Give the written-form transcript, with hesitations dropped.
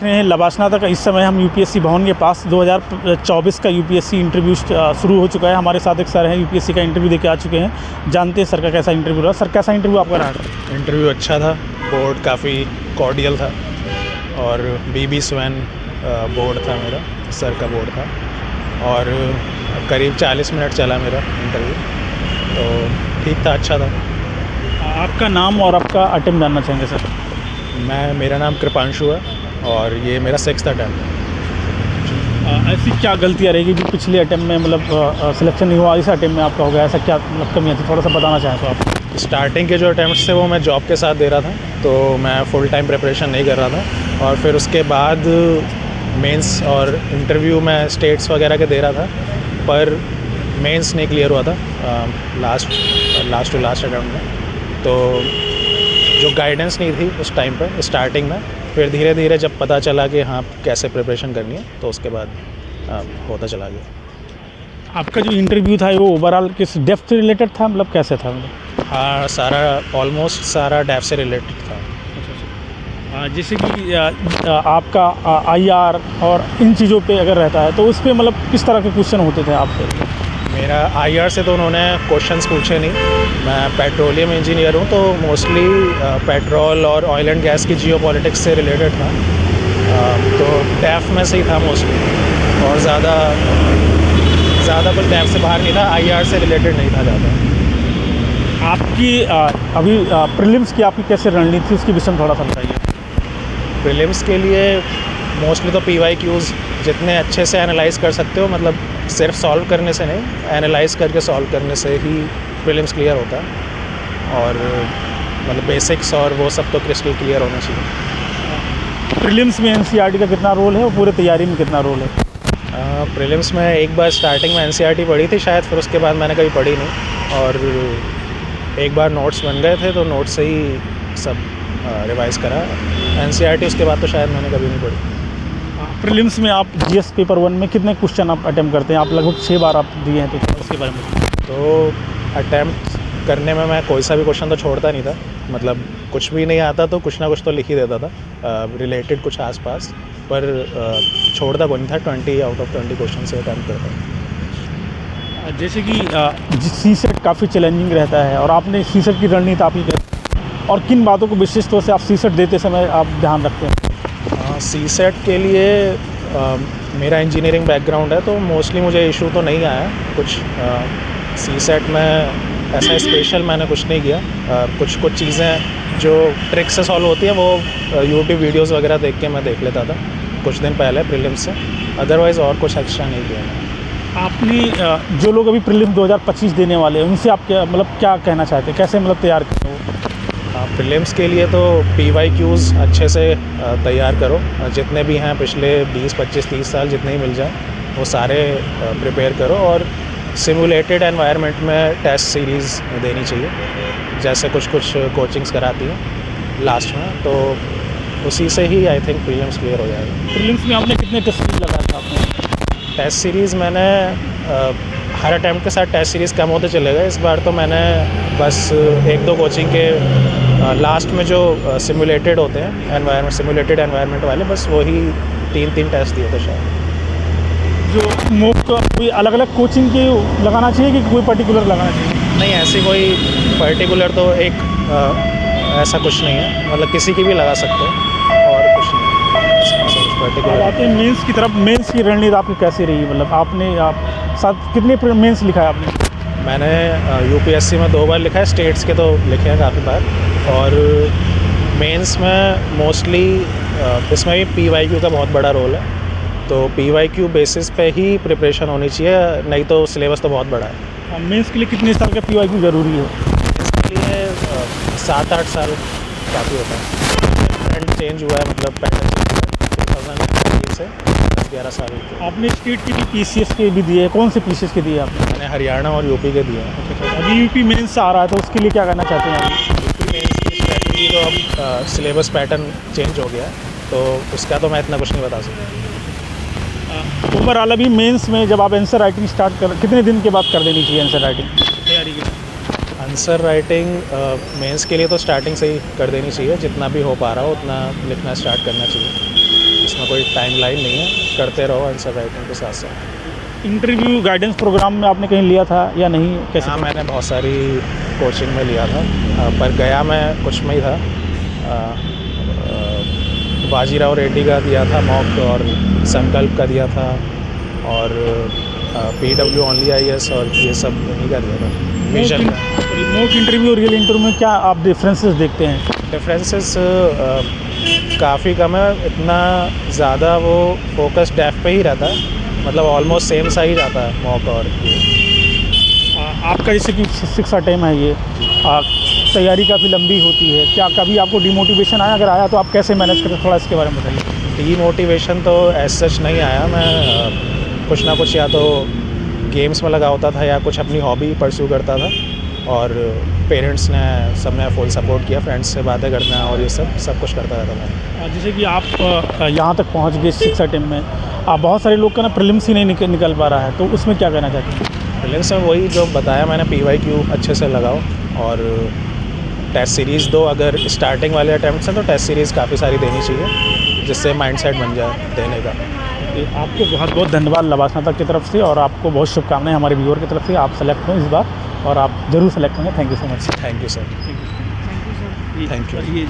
लबासना तक इस समय हम यूपीएससी भवन के पास 2024 का यूपीएससी इंटरव्यू शुरू हो चुका है। हमारे साथ एक सर हैं, यूपीएससी का इंटरव्यू देके आ चुके हैं। जानते हैं सर का कैसा इंटरव्यू रहा। सर कैसा इंटरव्यू आपका रहा? इंटरव्यू अच्छा था, बोर्ड काफ़ी कॉर्डियल था और बीबी स्वैन बोर्ड था, मेरा सर का बोर्ड था और करीब 40 मिनट चला मेरा इंटरव्यू, तो ठीक था, अच्छा था। आपका नाम और आपका अटेम्प्ट जानना चाहेंगे सर? मेरा नाम कृपांशु है और ये मेरा 6th अटैम्प्ट है। ऐसी क्या गलतियाँ रहेगी जो पिछले अटेम्प्ट में मतलब सिलेक्शन नहीं हुआ, इस अटेम्प्ट में आपका हो गया, ऐसा क्या मतलब कमियाँ थी, थोड़ा सा बताना चाहें तो आप? स्टार्टिंग के जो अटैम्प्ट्स थे वो मैं जॉब के साथ दे रहा था, तो मैं फुल टाइम प्रिपरेशन नहीं कर रहा था और फिर उसके बाद मेंस और इंटरव्यू मैं स्टेट्स वगैरह के दे रहा था, पर मेंस नहीं क्लियर हुआ था लास्ट टू लास्ट अटैम्प्ट में। तो जो गाइडेंस नहीं थी उस टाइम पर स्टार्टिंग में, फिर धीरे धीरे जब पता चला कि हाँ कैसे प्रिपरेशन करनी है, तो उसके बाद होता चला गया। आपका जो इंटरव्यू था वो ओवरऑल किस डेप्थ से रिलेटेड था, मतलब कैसे था? मतलब हाँ, सारा ऑलमोस्ट सारा डेप्थ से रिलेटेड था। जैसे कि आपका आईआर और इन चीज़ों पे अगर रहता है तो उस पर मतलब किस तरह के क्वेश्चन होते थे आपसे? मेरा आईआर से तो उन्होंने क्वेश्चंस पूछे नहीं। मैं पेट्रोलियम इंजीनियर हूँ, तो मोस्टली पेट्रोल और ऑयल एंड गैस की जियोपॉलिटिक्स से रिलेटेड था, तो डेफ में से ही था मोस्टली और ज़्यादा कुछ डेफ से बाहर नहीं था, आईआर से रिलेटेड नहीं था ज़्यादा। आपकी अभी प्रीलिम्स की आपकी कैसे रणनीति थी, उसके विषय में थोड़ा सा बताइए। प्रीलिम्स के लिए मोस्टली तो PYQs जितने अच्छे से एनालाइज कर सकते हो, मतलब सिर्फ सॉल्व करने से नहीं, एनालाइज करके सॉल्व करने से ही प्रीलिम्स क्लियर होता है और मतलब बेसिक्स और वो सब तो क्रिस्टल क्लियर होना चाहिए। प्रीलिम्स में एनसीईआरटी का कितना रोल है और पूरे तैयारी में कितना रोल है? प्रीलिम्स में एक बार स्टार्टिंग में एनसीईआरटी पढ़ी थी शायद, फिर उसके बाद मैंने कभी पढ़ी नहीं और एक बार नोट्स बन गए थे तो नोट्स से ही सब रिवाइज़ करा। एनसीईआरटी उसके बाद तो शायद मैंने कभी नहीं पढ़ी। प्रीलिम्स में आप जीएस पेपर 1 में कितने क्वेश्चन आप अटेम्प्ट करते हैं? आप लगभग 6 बार आप दिए हैं, तो उसके बारे में तो अटेम्प्ट करने में मैं कोई सा भी क्वेश्चन तो छोड़ता नहीं था, मतलब कुछ भी नहीं आता तो कुछ ना कुछ तो लिख ही देता था रिलेटेड कुछ आसपास, पर छोड़ता कोई नहीं था। 20 आउट ऑफ 20 क्वेश्चन से अटेम्प्ट करता। जैसे कि सीसेट काफ़ी चैलेंजिंग रहता है और आपने सीसेट की रणनीति आप ही और किन बातों को विशेष तौर से आप सीसेट देते समय आप ध्यान रखते हैं? सीसेट के लिए मेरा इंजीनियरिंग बैकग्राउंड है, तो मोस्टली मुझे इशू तो नहीं आया कुछ। सीसेट में ऐसा स्पेशल मैंने कुछ नहीं किया। कुछ चीज़ें जो ट्रिक से सॉल्व होती हैं वो यूट्यूब वीडियोस वगैरह देख के मैं देख लेता था कुछ दिन पहले प्रीलिम्स से, अदरवाइज़ और कुछ एक्स्ट्रा नहीं किया मैंने। आपने जो लोग अभी प्रीलिम्स 2025 देने वाले हैं उनसे आप क्या कहना चाहते हैं, कैसे मतलब तैयार करें वो? प्रीलिम्स के लिए तो PYQs अच्छे से तैयार करो, जितने भी हैं पिछले 20, 25, 30 साल जितने ही मिल जाएं वो सारे प्रिपेयर करो और सिमुलेटेड एनवायरनमेंट में टेस्ट सीरीज़ देनी चाहिए, जैसे कुछ कोचिंग्स कराती हैं लास्ट में, तो उसी से ही आई थिंक प्रीलिम्स क्लियर हो जाएगा। प्रीलिम्स में आपने कितने टेस्ट सीरीज लगाया था आपने? टेस्ट सीरीज़ मैंने हर अटैम्प्ट के साथ टेस्ट सीरीज़ कम होते चले गए। इस बार तो मैंने बस 1-2 कोचिंग के लास्ट में जो सिमुलेटेड होते हैं सिमुलेटेड एनवायरनमेंट वाले, बस वही 3 टेस्ट दिए थे शायद। जो मोक कोई अलग अलग कोचिंग के लगाना चाहिए कि कोई पर्टिकुलर लगाना चाहिए? नहीं, ऐसी कोई पर्टिकुलर तो एक ऐसा कुछ नहीं है, मतलब किसी की भी लगा सकते हो और कुछ नहीं पर्टिकुलर। आते हैं मेंस की तरफ। मेंस की रणनीति आपकी कैसी रही, मतलब आपने साथ कितने मेंस लिखा है आपने? मैंने यूपीएससी में 2 बार लिखा है, स्टेट्स के तो लिखे हैं काफ़ी बार, और मेंस में मोस्टली इसमें भी PYQ का बहुत बड़ा रोल है, तो PYQ बेसिस पे ही प्रिपरेशन होनी चाहिए, नहीं तो सिलेबस तो बहुत बड़ा है। मेंस के लिए कितने साल का PYQ ज़रूरी है? इसके लिए 7-8 साल काफ़ी होता है। ट्रेंड चेंज हुआ है, मतलब पैटर्न 2013 से 10-11 साल। आपने स्टेट के भी PCS के भी दिए, कौन से PCS के दिए आपने? मैंने हरियाणा और यूपी के दिए हैं। अभी यूपी मेंस आ रहा है, तो उसके लिए क्या करना चाहते हैं आप? यूपी मेंस की स्ट्रैटेजी तो अब सिलेबस पैटर्न चेंज हो गया है, तो उसका तो मैं इतना कुछ नहीं बता सकता। ओवरऑल अभी मेंस में जब आप आंसर राइटिंग स्टार्ट कर, कितने दिन के बाद कर देनी चाहिए आंसर राइटिंग तैयारी के? आंसर राइटिंग मेंस के लिए तो स्टार्टिंग से ही कर देनी चाहिए, जितना भी हो पा रहा हो उतना लिखना स्टार्ट करना चाहिए। कोई टाइमलाइन नहीं है, करते रहो आंसर राइटिंग के साथ साथ। इंटरव्यू गाइडेंस प्रोग्राम में आपने कहीं लिया था या नहीं, कैसे? हाँ, मैंने बहुत सारी कोचिंग में लिया था, पर गया मैं कुछ में ही था। बाजीराव रेड्डी का दिया था मॉक, और संकल्प का दिया था, और PW ओनली IAS, और ये सब नहीं का दिया था। मिशन का मॉक इंटरव्यू और रियल इंटरव्यू में क्या आप डिफरेंसेस देखते हैं? डिफरेंसेस काफ़ी कम है, इतना ज़्यादा वो फोकस डेफ पे ही रहता है, मतलब ऑलमोस्ट सेम सा ही जाता है मॉक। और आपका जैसे कि 6 अटेम्प्ट है ये, तैयारी काफ़ी लंबी होती है, क्या कभी आपको डिमोटिवेशन आया? अगर आया तो आप कैसे मैनेज करते, थोड़ा इसके बारे में बताइए। डीमोटिवेशन तो एज सच नहीं आया। मैं कुछ ना कुछ या तो गेम्स में लगा होता था या कुछ अपनी हॉबी परस्यू करता था, और पेरेंट्स ने सबने फुल सपोर्ट किया, फ्रेंड्स से बातें करना और ये सब कुछ करता रहता मैं। जैसे कि आप यहाँ तक पहुँच गए 6 अटेम्प्ट में, आप बहुत सारे लोग का ना प्रीलिम्स ही नहीं निकल पा रहा है, तो उसमें क्या कहना चाहते हैं? प्रीलिम्स में वही जो बताया मैंने, PYQ अच्छे से लगाओ, और टेस्ट सीरीज़ दो। अगर स्टार्टिंग वाले अटैम्प्ट हैं तो टेस्ट सीरीज़ काफ़ी सारी देनी चाहिए, जिससे माइंडसेट बन जाए देने का। आपको बहुत बहुत धन्यवाद लवासा स्नातक की तरफ से, और आपको बहुत शुभकामनाएं हमारे व्यूअर की तरफ से। आप सेलेक्ट हों इस बार, और आप ज़रूर सेलेक्ट होंगे। Thank you so much. Thank you sir. Thank you.